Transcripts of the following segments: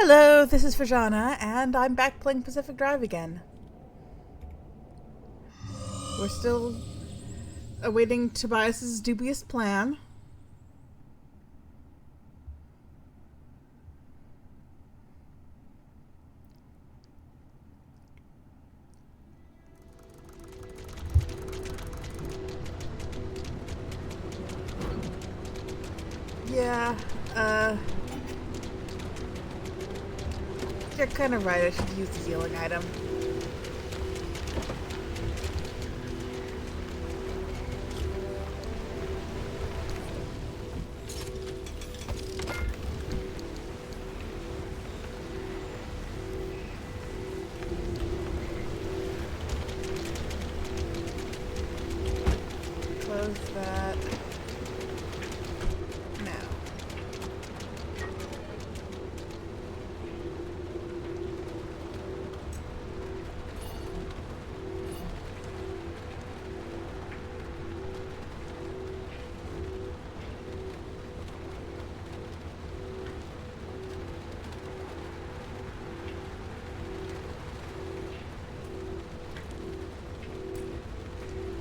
Hello, this is Fajana, and I'm back playing Pacific Drive again. We're still awaiting Tobias's dubious plan. Yeah, you're kind of right. I should use the healing item. Close that. Now.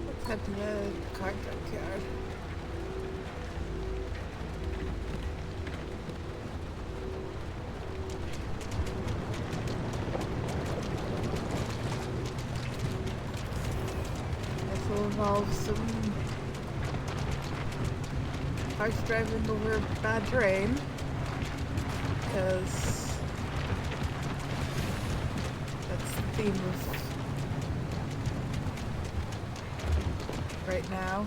Let's head to the car junkyard. This will involve some harsh driving over bad terrain, because that's the theme of right now.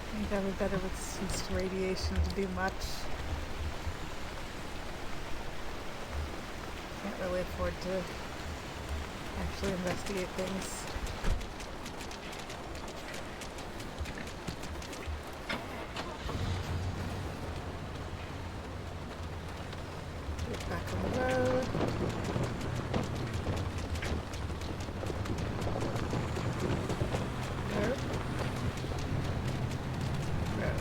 I think I have a better resistance to radiation to do much. Can't really afford to actually investigate things. Get back on the road. Road. Road.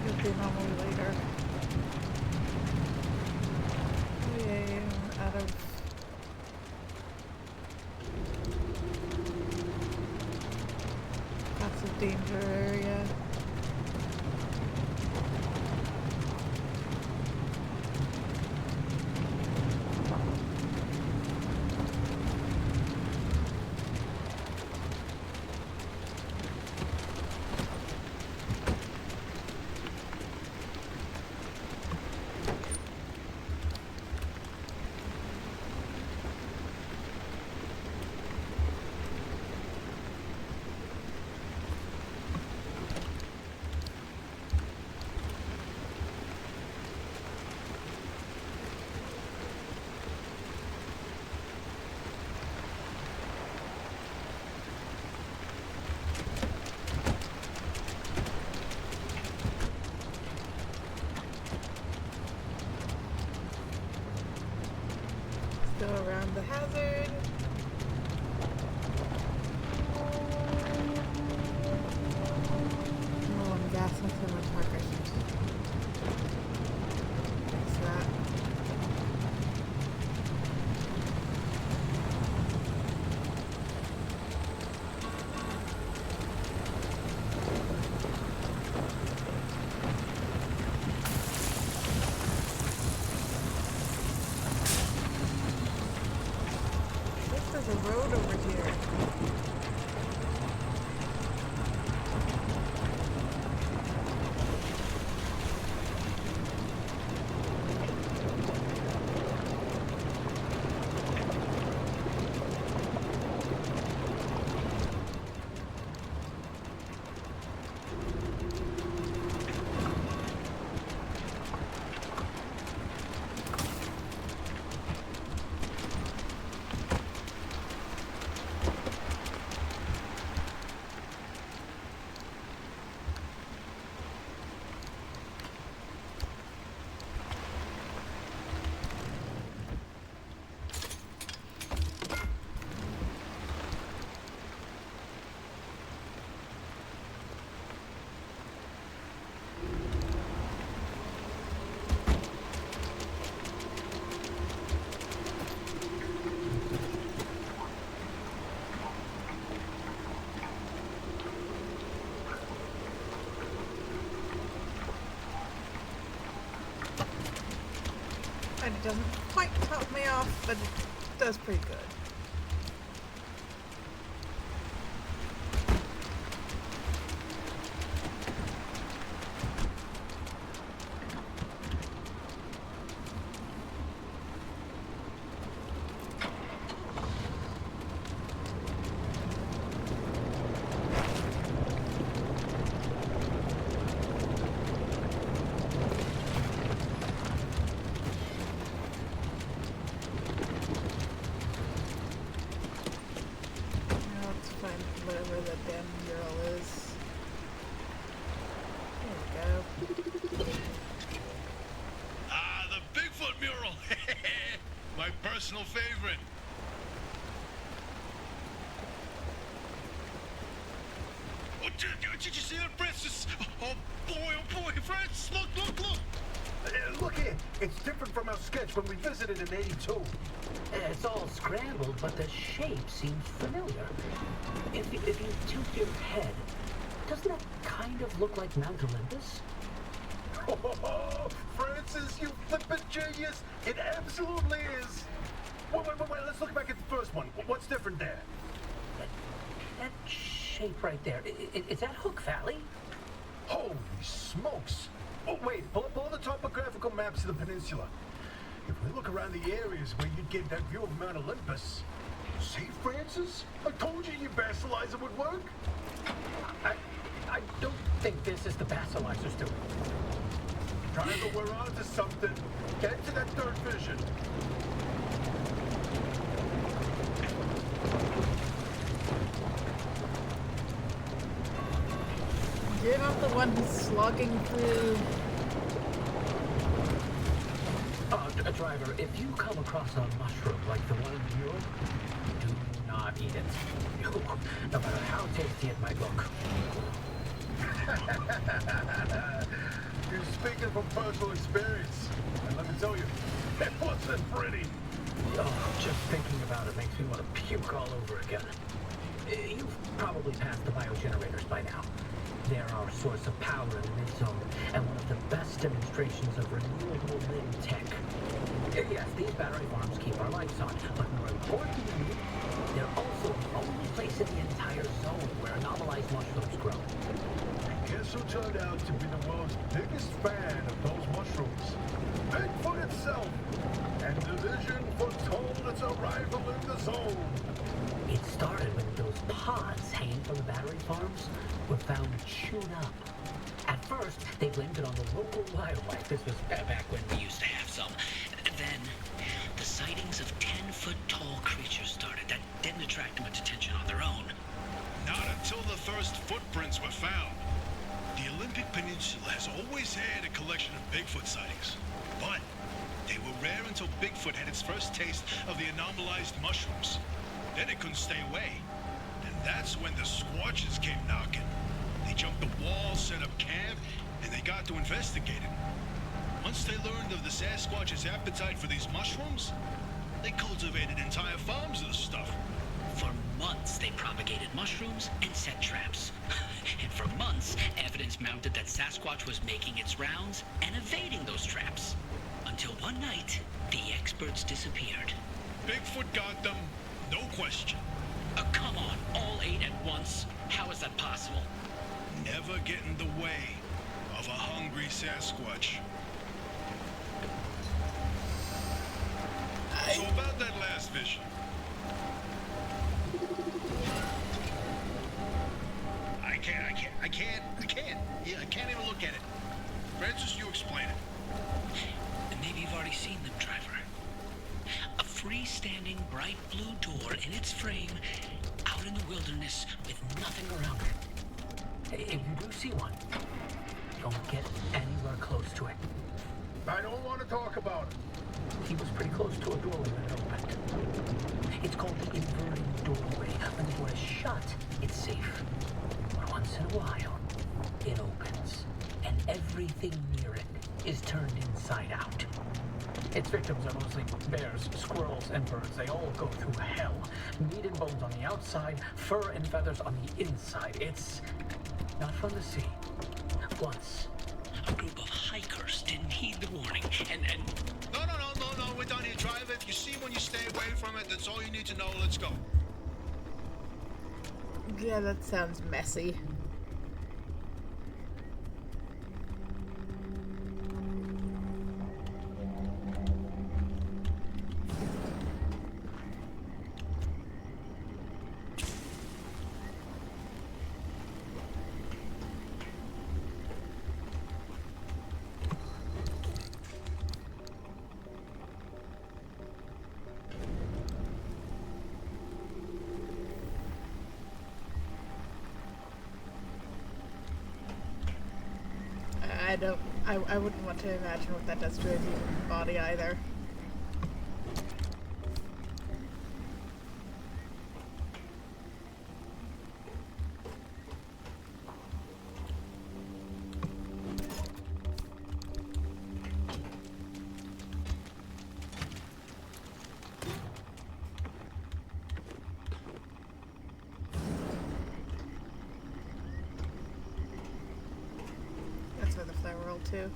Get the anomaly later. Oh yay, I'm out of lots of danger area. Go around the hazard. Oh, I'm gassing so much hard. I should fix that. doesn't quite top me off, but it does pretty good. Whatever the damn mural is. There we go. Ah, the Bigfoot mural! My personal favorite. Oh, did you see that, Francis? Oh boy, Francis, look! Look here, it's different from our sketch when we visited in '82. It's all scrambled, but the shape seems familiar. If you tilt your head, doesn't that kind of look like Mount Olympus? Oh, Francis, you flippin' genius! It absolutely is! Wait, let's look back at the first one. What's different there? That shape right there, is that Hook Valley? Holy smokes! Oh, wait, pull up all the topographical maps of the peninsula. If we look around the areas where you'd get that view of Mount Olympus. See, Francis? I told you your basilizer would work. I don't think this is the basilizer, Stuart. Driver, we're on to something. Get to that third vision. You're not the one who's slogging through. Driver, if you come across a mushroom like the one in the mural, do not eat it. No matter how tasty it might look. You're speaking from personal experience. And let me tell you, it wasn't pretty. Oh, just thinking about it makes me want to puke all over again. You've probably passed the biogenerators by now. They're our source of power in the mid-zone, and one of the best demonstrations of renewable wind tech. Yes, these battery farms keep our lights on, but more importantly, they're also the only place in the entire zone where anomalized mushrooms grow. Guess who turned out to be the world's biggest fan of those mushrooms? Bigfoot itself! And Division foretold its arrival in the zone. It started when those pods hanging from the battery farms were found chewed up. At first, they blamed it on the local wildlife. This was back when we used to have some. Then, the sightings of 10-foot-tall creatures started that didn't attract much attention on their own. Not until the first footprints were found. The Olympic Peninsula has always had a collection of Bigfoot sightings, but they were rare until Bigfoot had its first taste of the anomalized mushrooms. Then it couldn't stay away. And that's when the Squatches came knocking. They jumped the wall, set up camp, and they got to investigate it. Once they learned of the Sasquatch's appetite for these mushrooms, they cultivated entire farms of the stuff. For months, they propagated mushrooms and set traps. And for months, evidence mounted that Sasquatch was making its rounds and evading those traps. Until one night, the experts disappeared. Bigfoot got them, no question. Come on, all 8 at once? How is that possible? Never get in the way of a hungry Sasquatch. So about that last vision. I can't even look at it. Francis, you explain it. And maybe you've already seen them, driver. A freestanding bright blue door in its frame, out in the wilderness with nothing around it. If you do see one, don't get anywhere close to it. I don't want to talk about it. He was pretty close to a doorway when it opened. It's called the inverting doorway. When the door is shut, it's safe. But once in a while, it opens, and everything near it is turned inside out. Its victims are mostly bears, squirrels, and birds. They all go through hell. Meat and bones on the outside, fur and feathers on the inside. It's not fun to see. Once, group of hikers didn't heed the warning, and No, we're done here. Drive it. You see when you stay away from it, that's all you need to know. Let's go. Yeah, that sounds messy. I wouldn't want to imagine what that does to a human body either. That's where the flare roll too.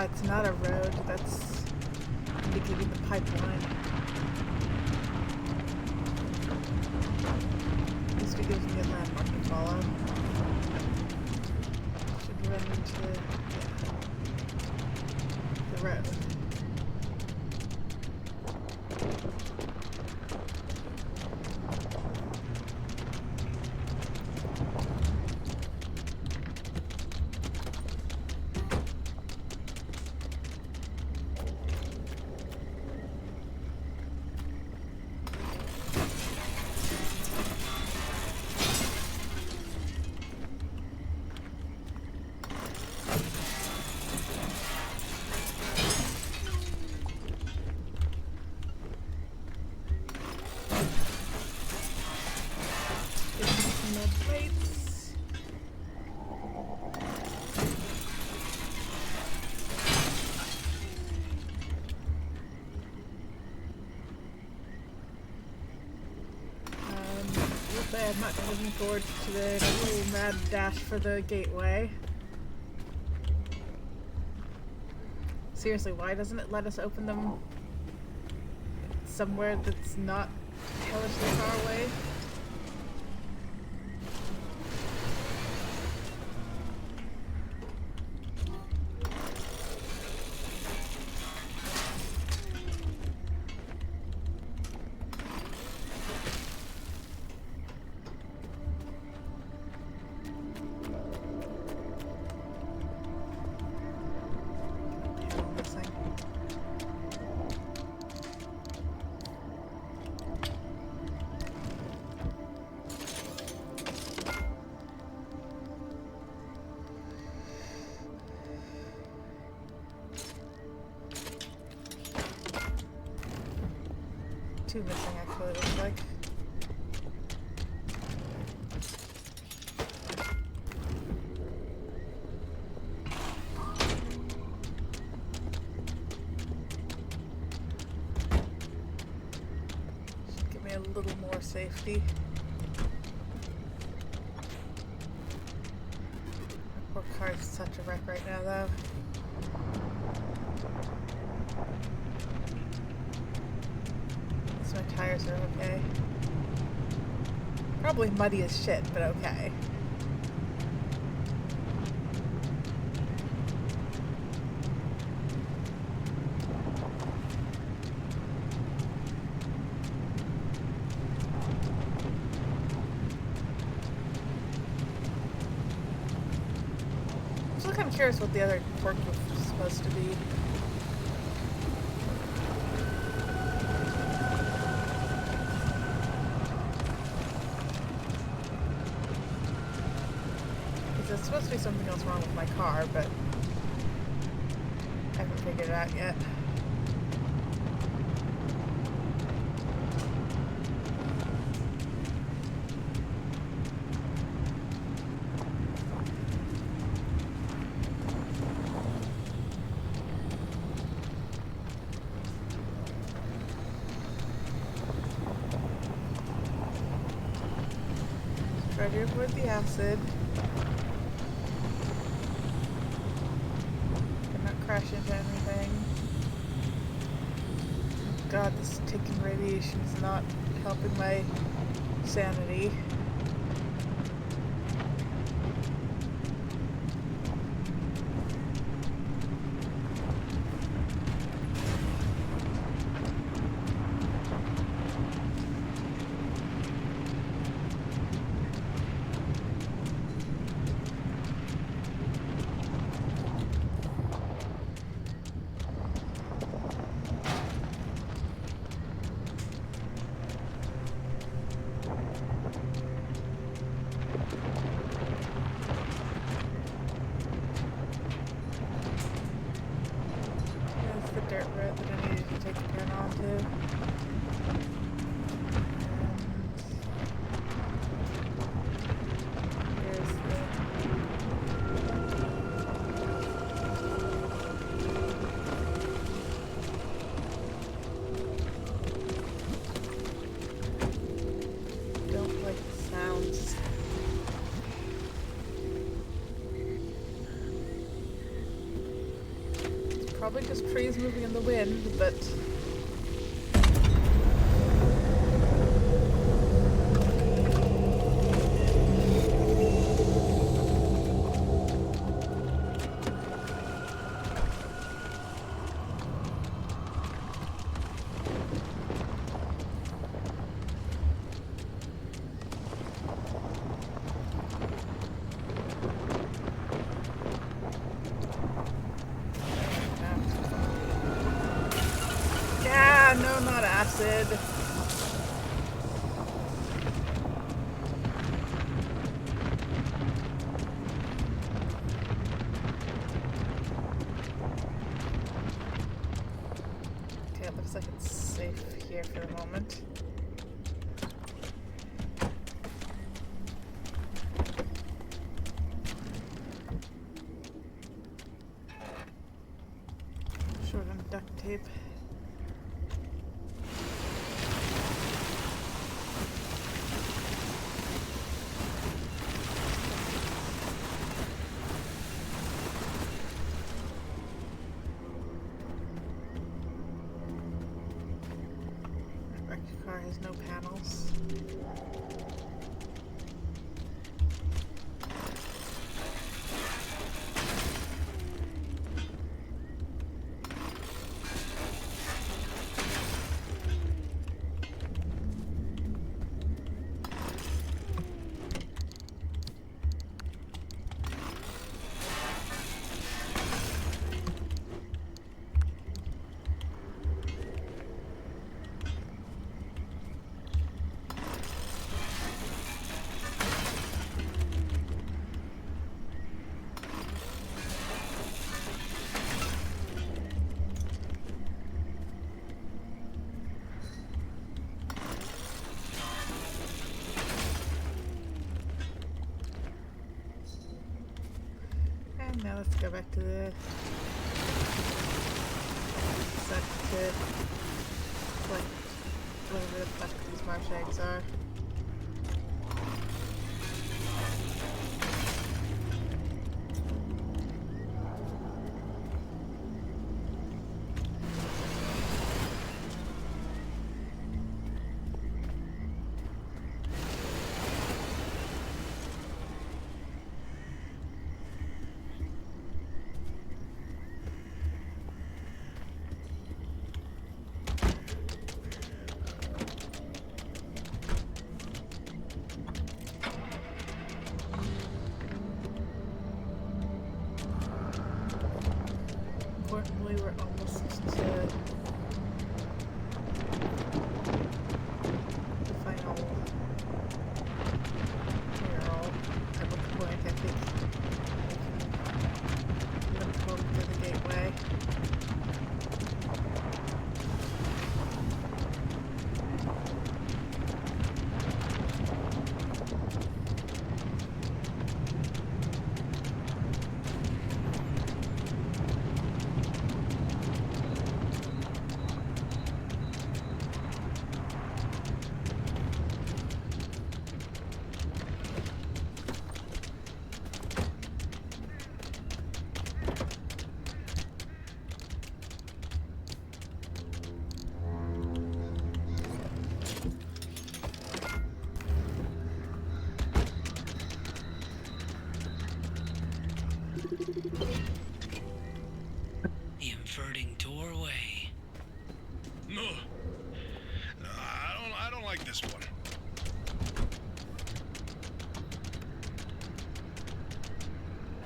It's not a road, that's indicating the pipeline. At least it gives me a landmark to follow. Should run into the road. I'm not looking forward to the little mad dash for the gateway. Seriously, why doesn't it let us open them somewhere that's not helplessly far away? Two missing, actually, it looks like. little more safety. My poor car is such a wreck right now, though. At least my tires are okay. Probably muddy as shit, but okay. I'm still kind of curious what the other forklift was supposed to be. There's supposed to be something else wrong with my car, but I haven't figured it out yet. Try to avoid the acid. Crash into anything. God, this taking radiation is not helping my sanity. Dirt road that I needed to take a turn onto. Here's the... Don't like the sounds. Probably just trees moving in the wind, but... No, not acid. Okay, it looks like it's safe here for the moment. Short on duct tape. Car has no panels. Now let's go back to the set to collect whatever the fuck these these marsh eggs are. Importantly, we're almost to the final mural. At which point I think we can look forward to the gateway. The inverting doorway. No. No, I don't like this one.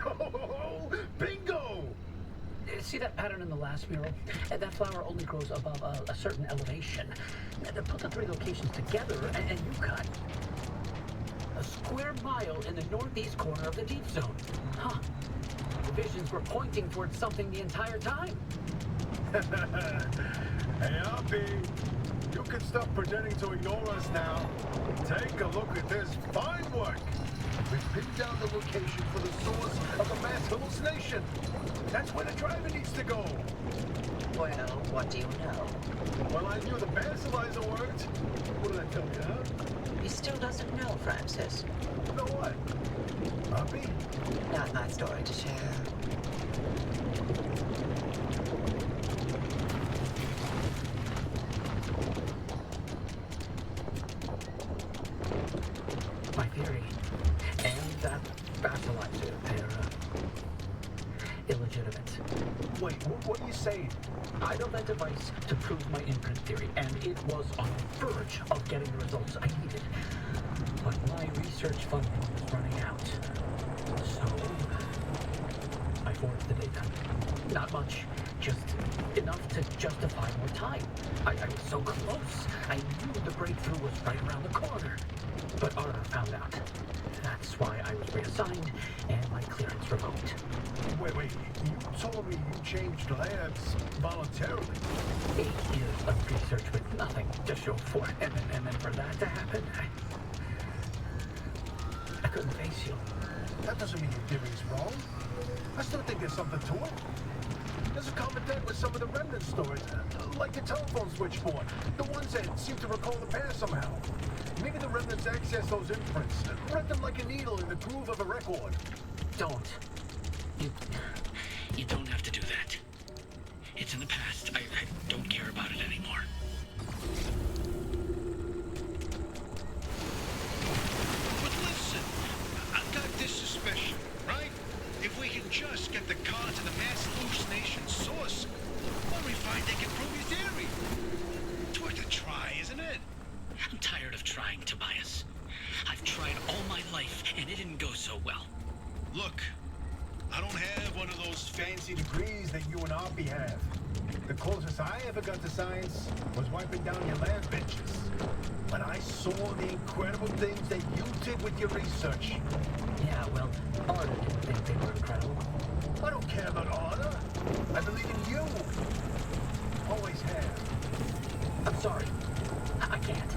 Oh, bingo! See that pattern in the last mural? That flower only grows above a certain elevation. Put the three locations together and you got a square mile in the northeast corner of the deep zone. Huh. The visions were pointing towards something the entire time. Hey, Hoppy, you can stop pretending to ignore us now. Take a look at this fine work. We've pinned down the location for the source of the mass hallucination. That's where the driver needs to go. Well, what do you know? Well, I knew the basilizer worked. What did I tell you, huh? He still doesn't know, Francis. Know what? Hoppy? Not my story to share. My theory and that basilizer, they're illegitimate. Wait, what are you saying? I built that device to prove my imprint theory, and it was on the verge of getting the results I needed. But my research funding was running out. So I forged the data. Not much, just enough to justify more time. I was so close. I knew the breakthrough was right around the corner. But Arda found out. That's why I was reassigned and my clearance revoked. Wait, you told me you changed labs voluntarily. 8 years of research with nothing to show for it, and then for that to happen, I couldn't face you. That doesn't mean your theory's wrong. I still think there's something to it. There's a common thread with some of the remnant stories, like the telephone switchboard, the ones that seem to recall the past somehow. Maybe the remnants access those imprints, read them like a needle in the groove of a record. Don't. You don't have to do that. It's in the past. I don't care about it anymore. But listen, I've got this suspicion, right? If we can just get the car to the mass hallucination source, when we find they can prove his theory. It's worth a try, isn't it? I'm tired of trying, Tobias. I've tried all my life, and it didn't go so well. Look, I don't have one of those fancy Degrees that you and Hoppy have. The closest I ever got to science was wiping down your lab benches. But I saw the incredible things that you did with your research. Yeah, well, Arda didn't think they were incredible. I don't care about Arda. I believe in you. Always have. I'm sorry. I can't.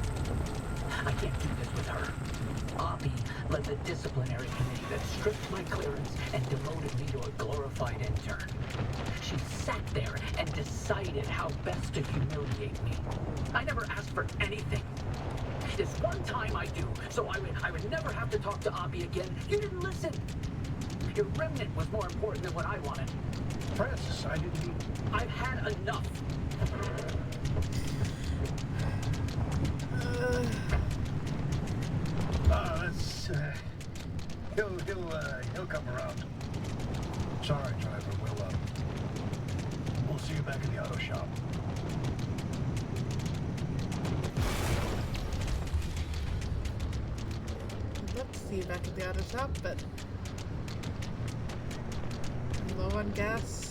I can't do this with her. Oppie led the disciplinary committee that stripped my clearance and demoted me to a glorified intern. She sat there and decided how best to humiliate me. I never asked for anything. This one time I do, so I would never have to talk to Abby again. You didn't listen. Your remnant was more important than what I wanted. Francis, I didn't mean... I've had enough. That's, he'll come around. Sorry, driver. We'll see you back in the auto shop. I'd love to see you back at the auto shop, but I'm low on gas.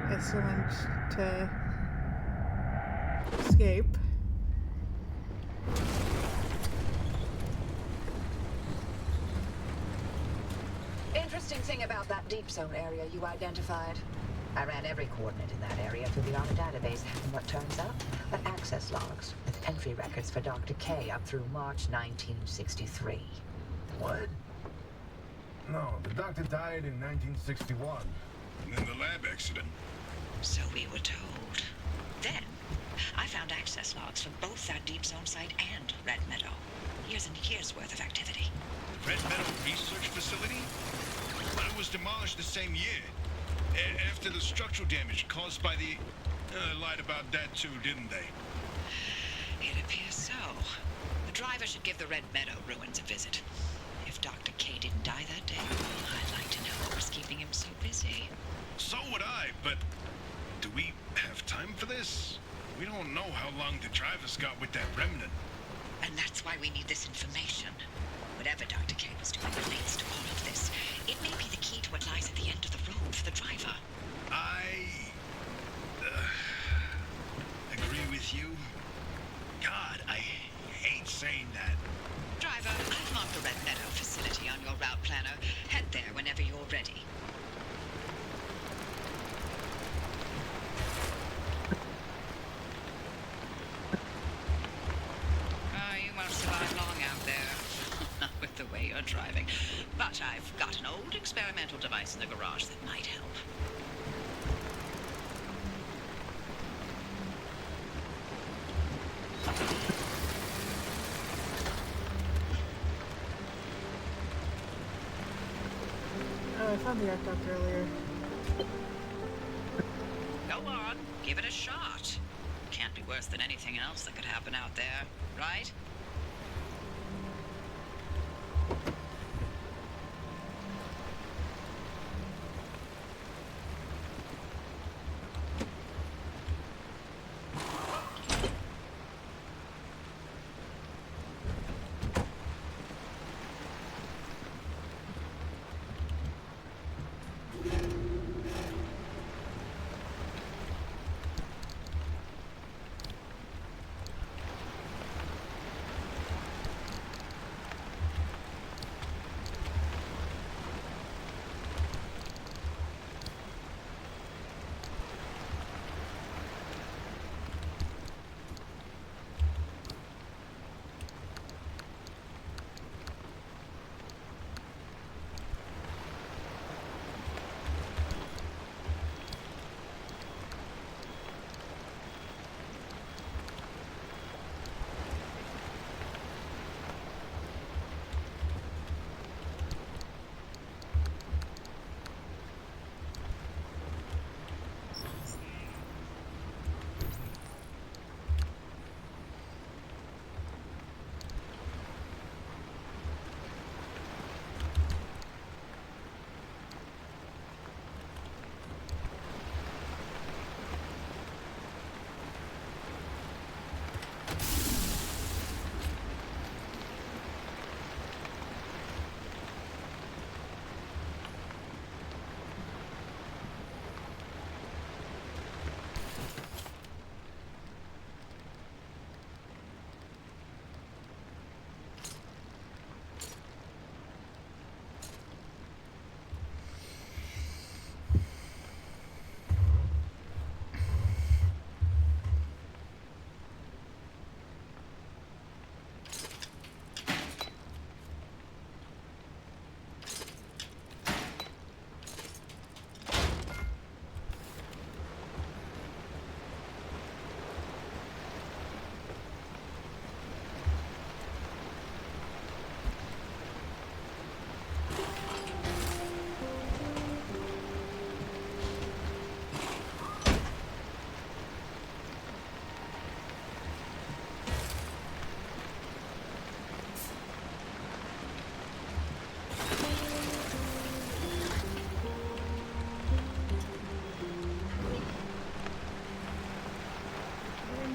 Excellent to escape. Interesting thing about that deep zone area you identified. I ran every coordinate in that area through the auto database, and what turns up? But access logs with entry records for Dr. K up through March 1963. What? No, the doctor died in 1961. And then the lab accident. So we were told. Then, I found access logs for both that Deep Zone site and Red Meadow. Years and years worth of activity. Red Meadow Research Facility? Well, it was demolished the same year. After the structural damage caused by the... lied about that too, didn't they? It appears so. The driver should give the Red Meadow ruins a visit. If Dr. K didn't die that day, I'd like to know what was keeping him so busy. So would I, but... do we have time for this? We don't know how long the driver's got with that remnant. And that's why we need this information. Whatever Dr. K was doing relates to all of this. It may be the key to what lies at the end of the road for the driver. I... agree with you. God, I hate saying that. Driver, I've marked the Red Meadow facility on your route planner. Head there whenever you're ready. You won't survive long out there. Not with the way you're driving. But I've got an old experimental device in the garage that might help. I found the air duct earlier. Go on, give it a shot. Can't be worse than anything else that could happen out there, right?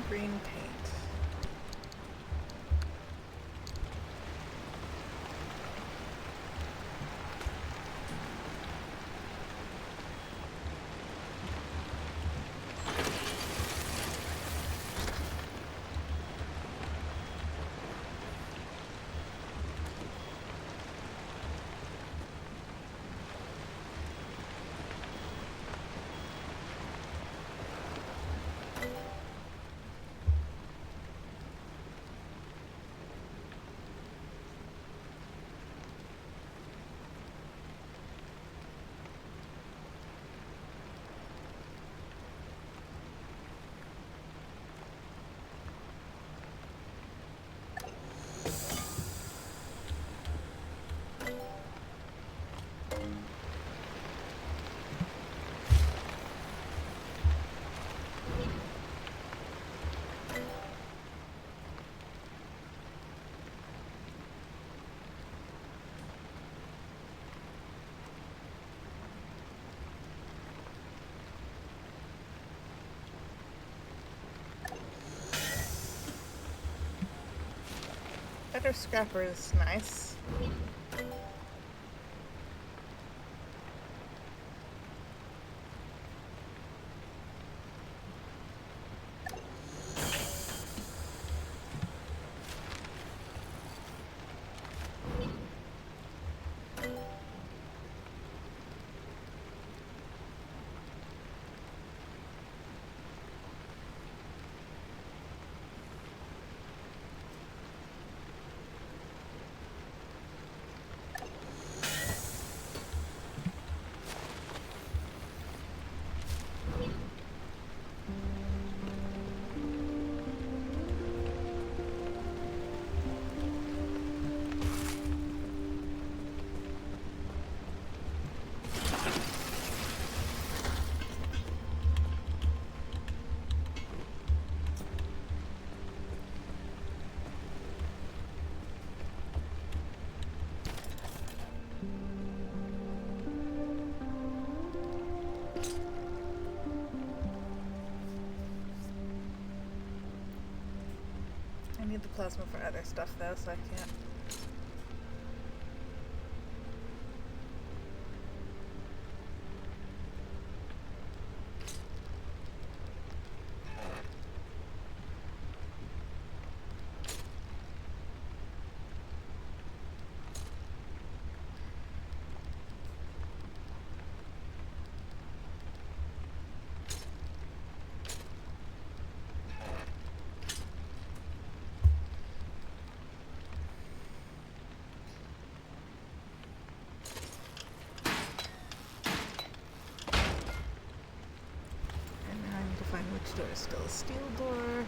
Green paint. Better scrapper is nice. need the plasma for other stuff though, so I can't. Which door is still a steel door?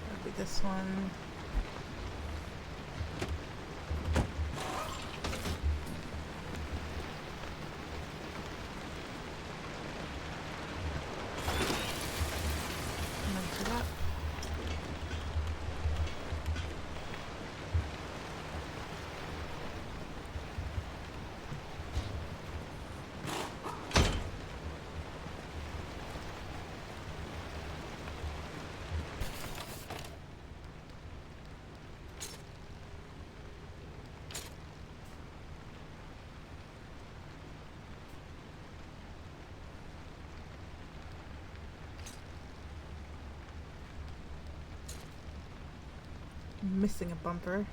That'll be this one. Munch it up. Missing a bumper.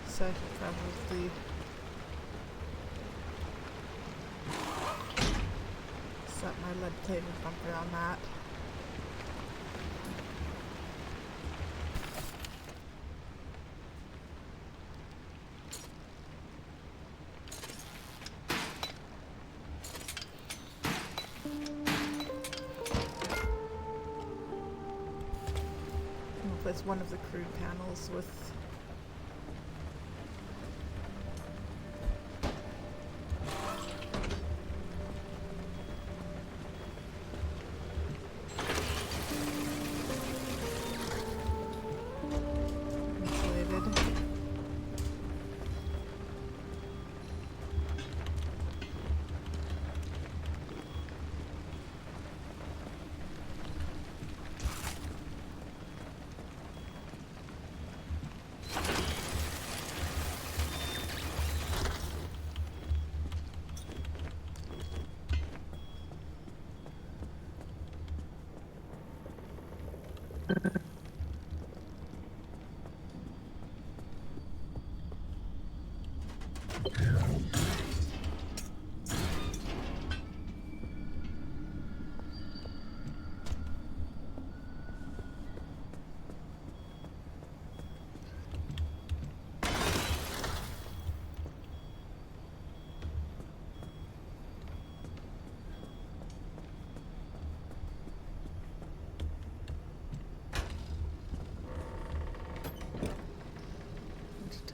So I should probably set my lead-plated bumper on that. Replace one of the crude panels with insulated.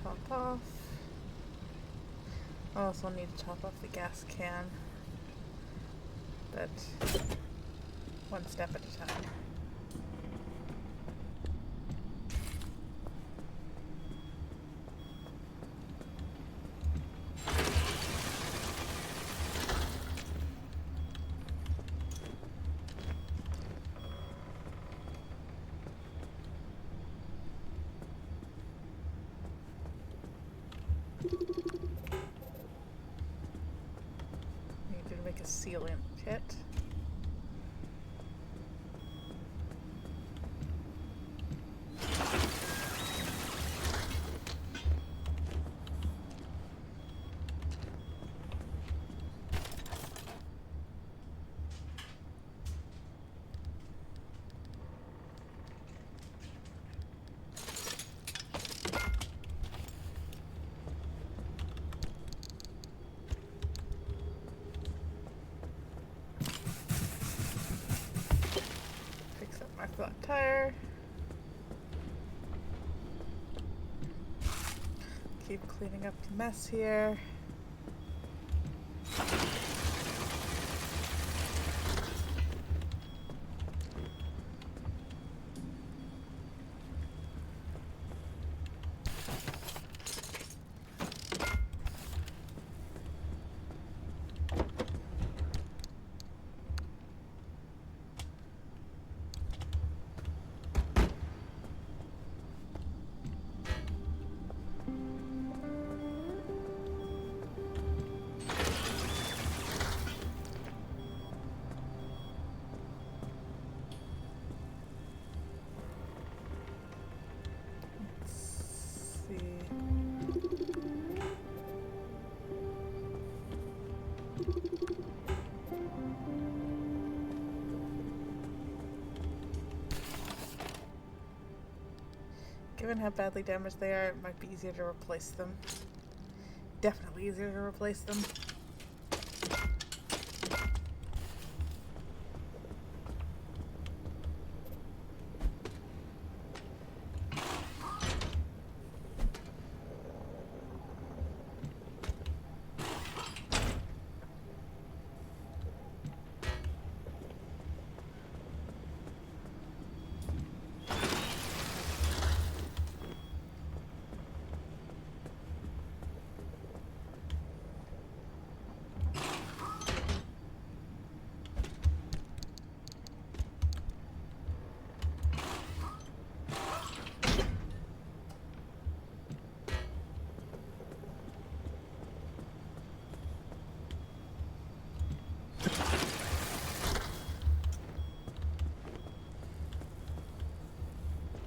Top off. I also need to top off the gas can, but one step at a time. Need to make a sealant kit. Flat tire. Keep cleaning up the mess here. Given how badly damaged they are, it might be easier to replace them. Definitely easier to replace them.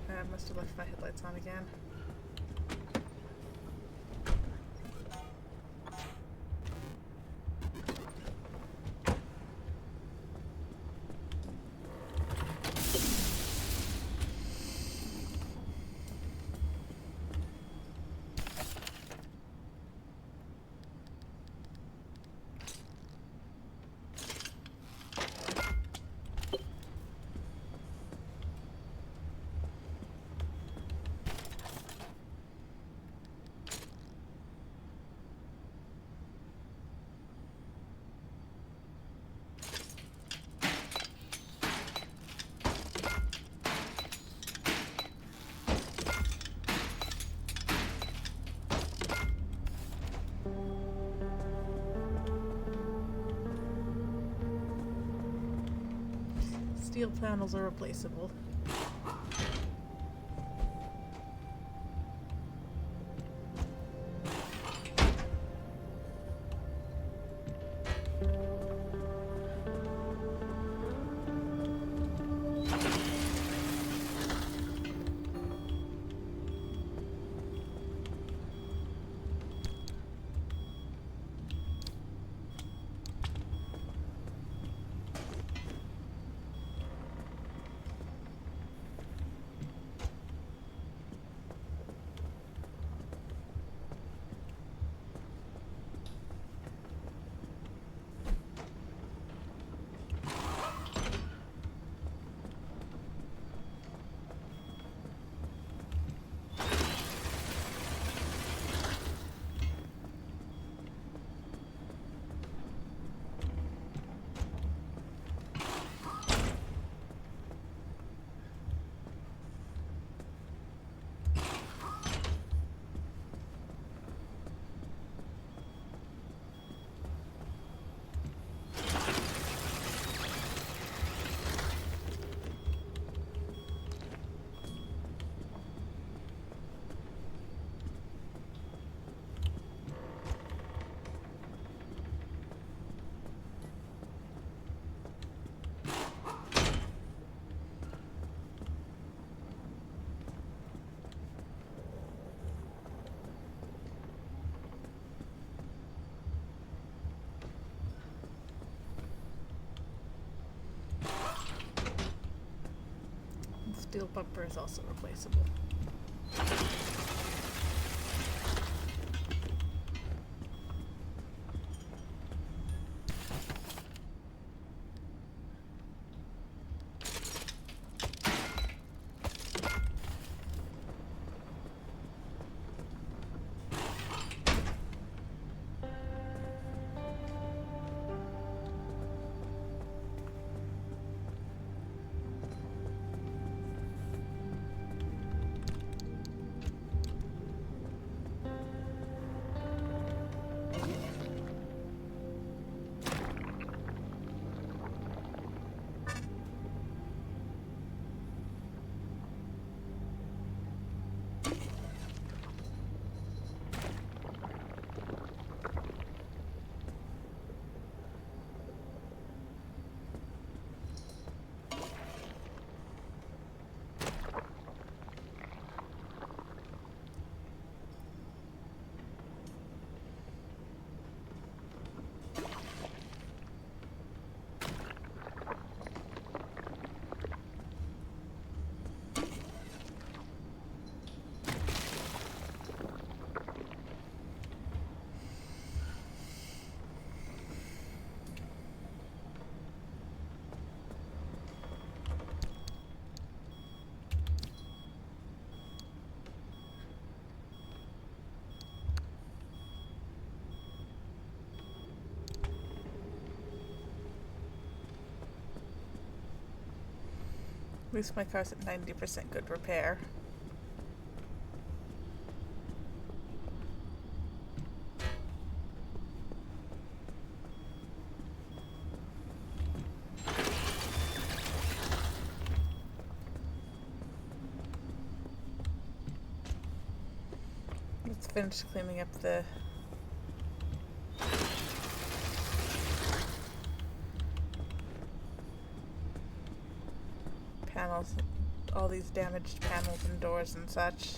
I must have left my headlights on again. Steel panels are replaceable. Steel bumper is also replaceable. At least my car's at 90% good repair. Let's finish cleaning up the panels, all these damaged panels and doors and such.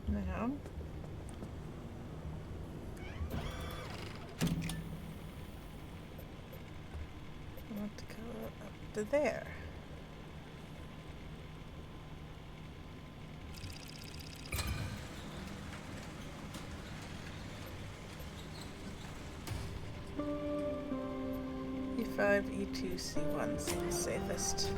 Now, I want to go up to there. E5, E2, C1 seems safest.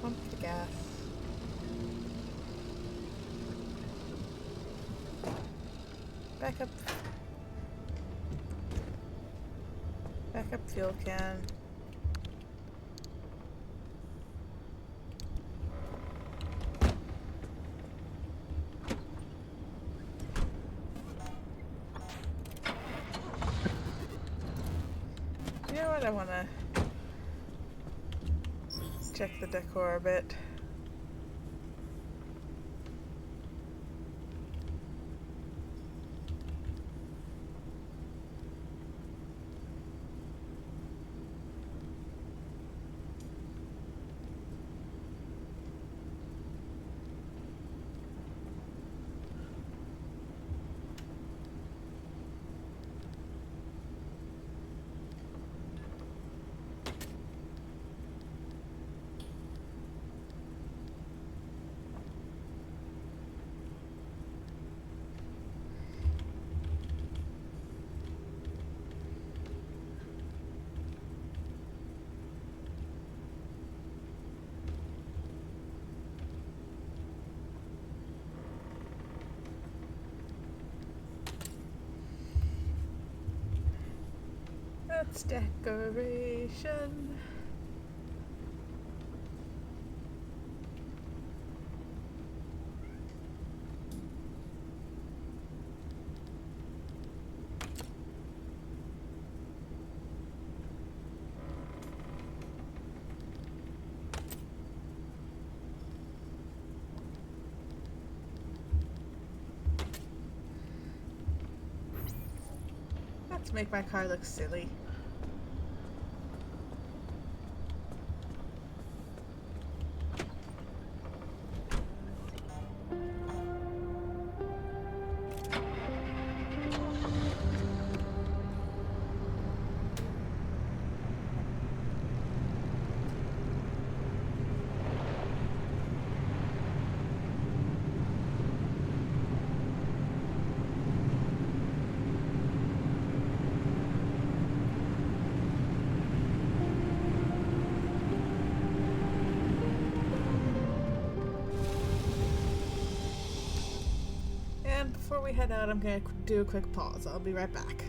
Pump the gas. Back up fuel can. You know what, I wanna check the decor a bit. That's decoration. Let's make my car look silly. And before we head out, I'm going to do a quick pause. I'll be right back.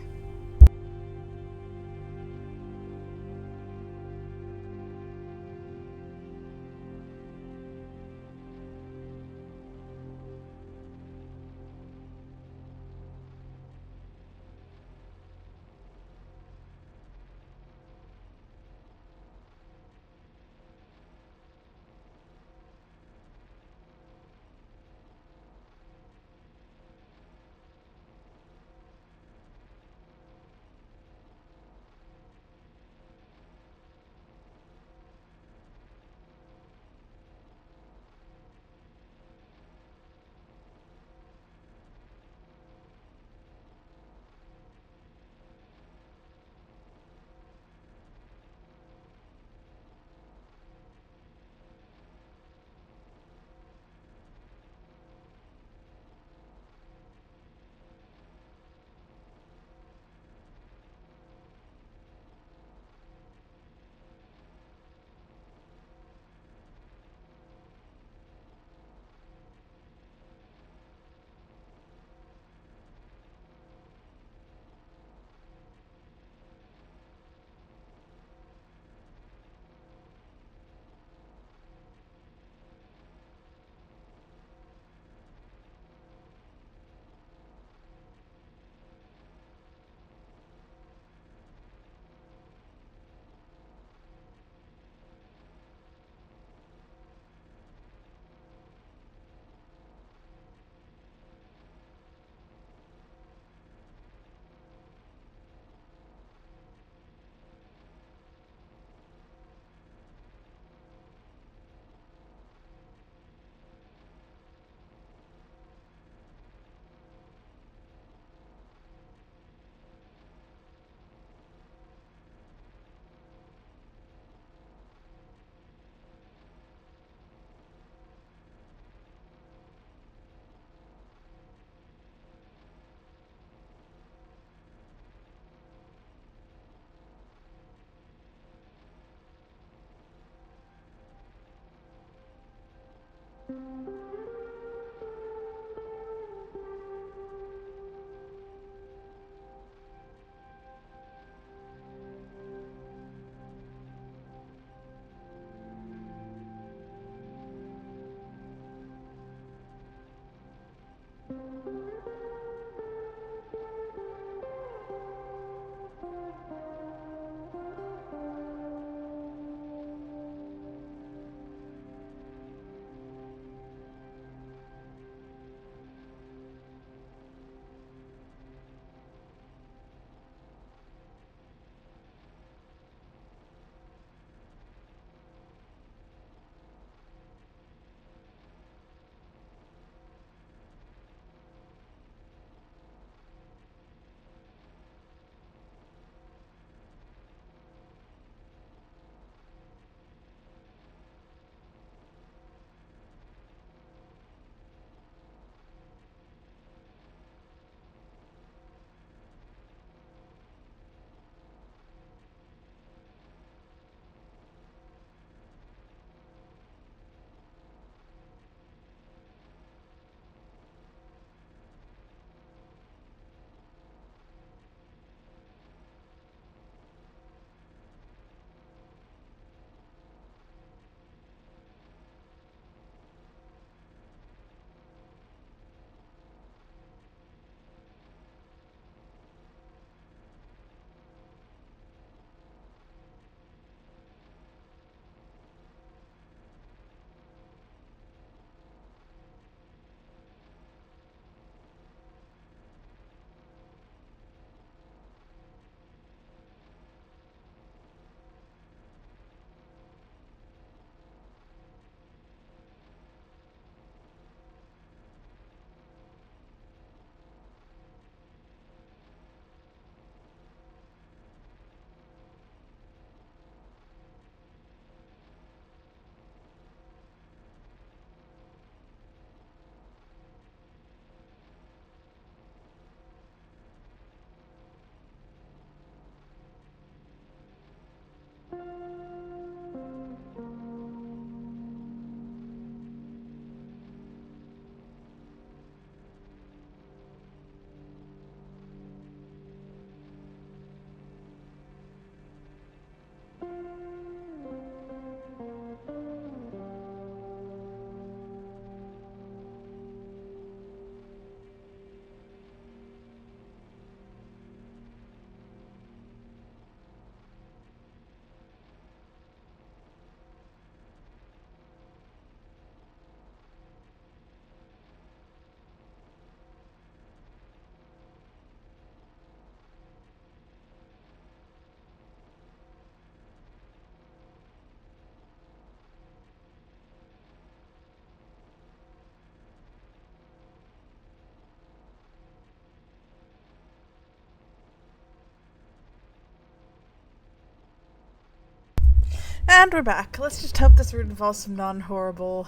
And we're back. Let's just hope this route involves some non-horrible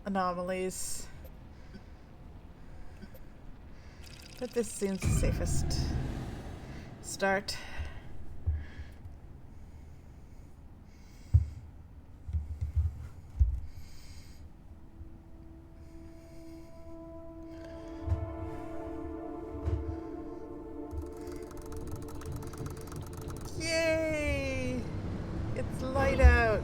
anomalies. But this seems the safest start. Yay! It's light out.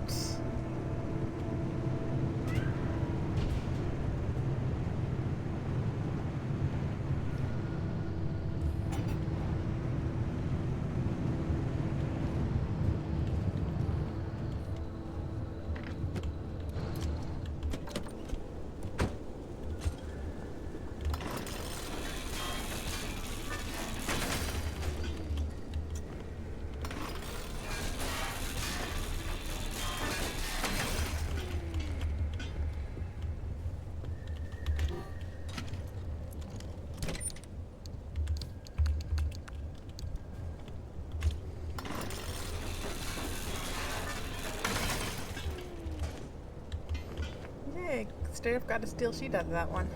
Yay! Straight up got a steel sheet out of that one.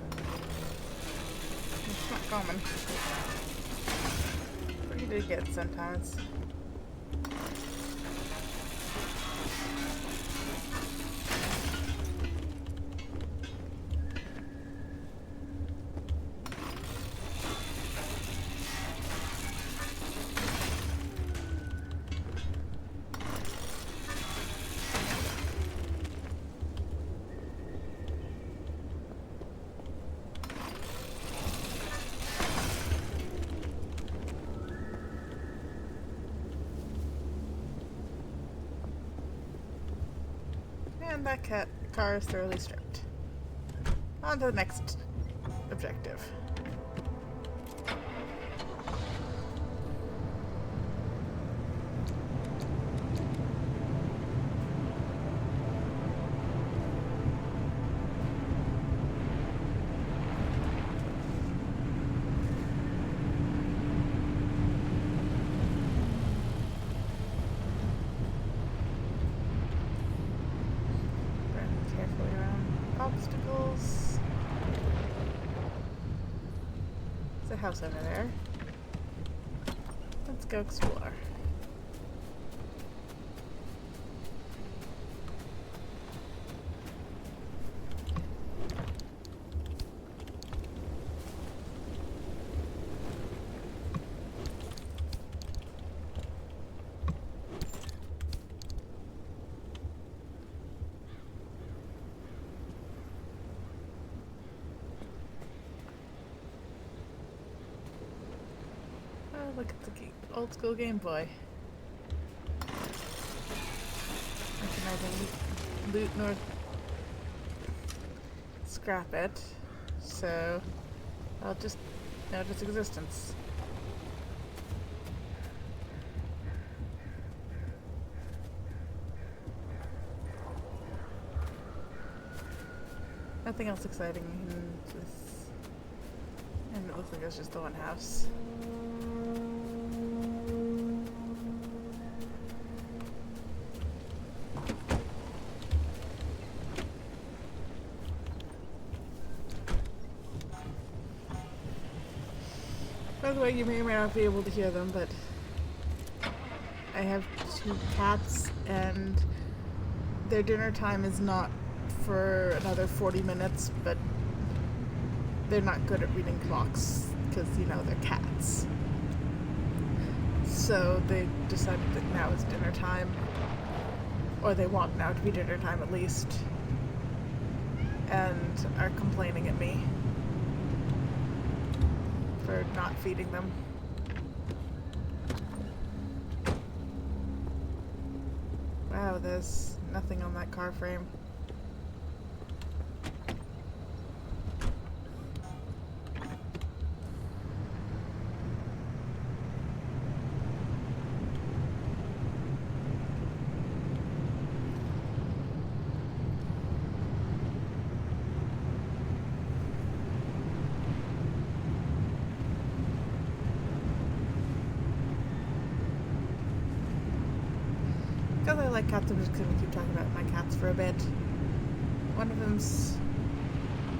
It's not common. Pretty good to get sometimes. And that car is thoroughly stripped. On to the next objective. Carefully around obstacles. There's a house over there. Let's go explore. Oh, look at the old school Game Boy. I can neither loot nor scrap it, so I'll just note its existence. Nothing else exciting in this. And it looks like it's just the one house. By the way, you may or may not be able to hear them, but I have 2 cats and their dinner time is not for another 40 minutes, but they're not good at reading clocks because, you know, they're cats. So they decided that now is dinner time, or they want now to be dinner time at least, and are complaining at me for not feeding them. Wow, there's nothing on that car frame. like cats, I'm just gonna keep talking about my cats for a bit. One of them's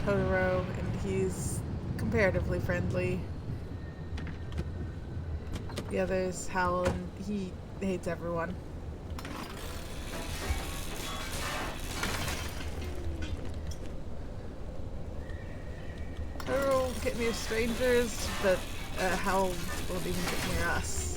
Totoro, and he's comparatively friendly. The other's Howl, and he hates everyone. Totoro will get near strangers, but Howl won't even get near us.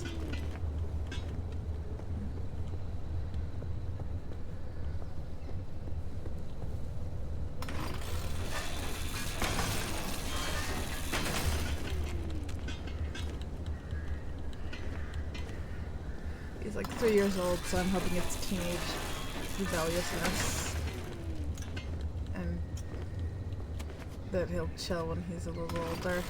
He's like 3 years old, so I'm hoping it's teenage rebelliousness. And that he'll chill when he's a little older.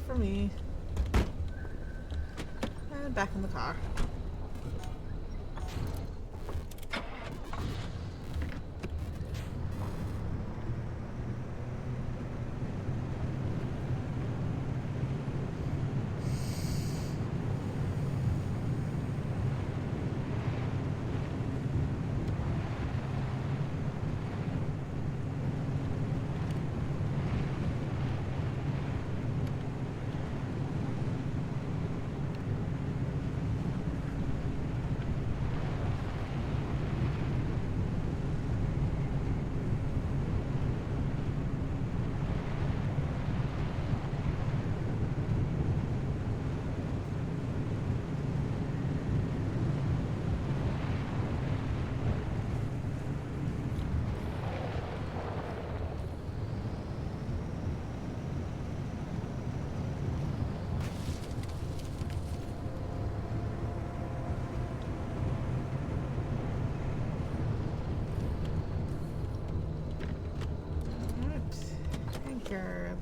For me. And back in the car.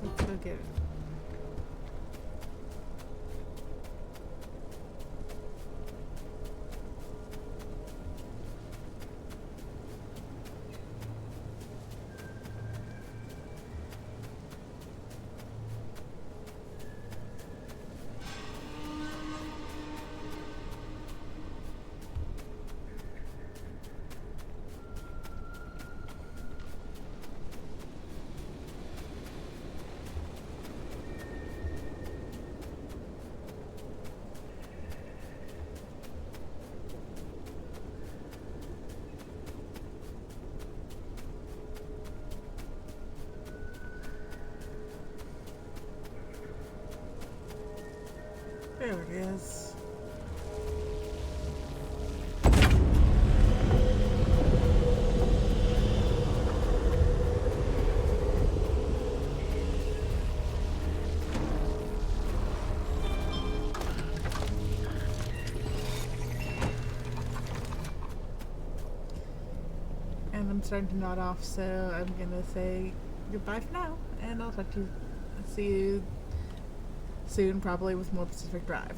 Let's go get it. There it is. And I'm starting to nod off, so I'm gonna say goodbye for now, and I'll talk to you. See you soon, probably with more Pacific Drive.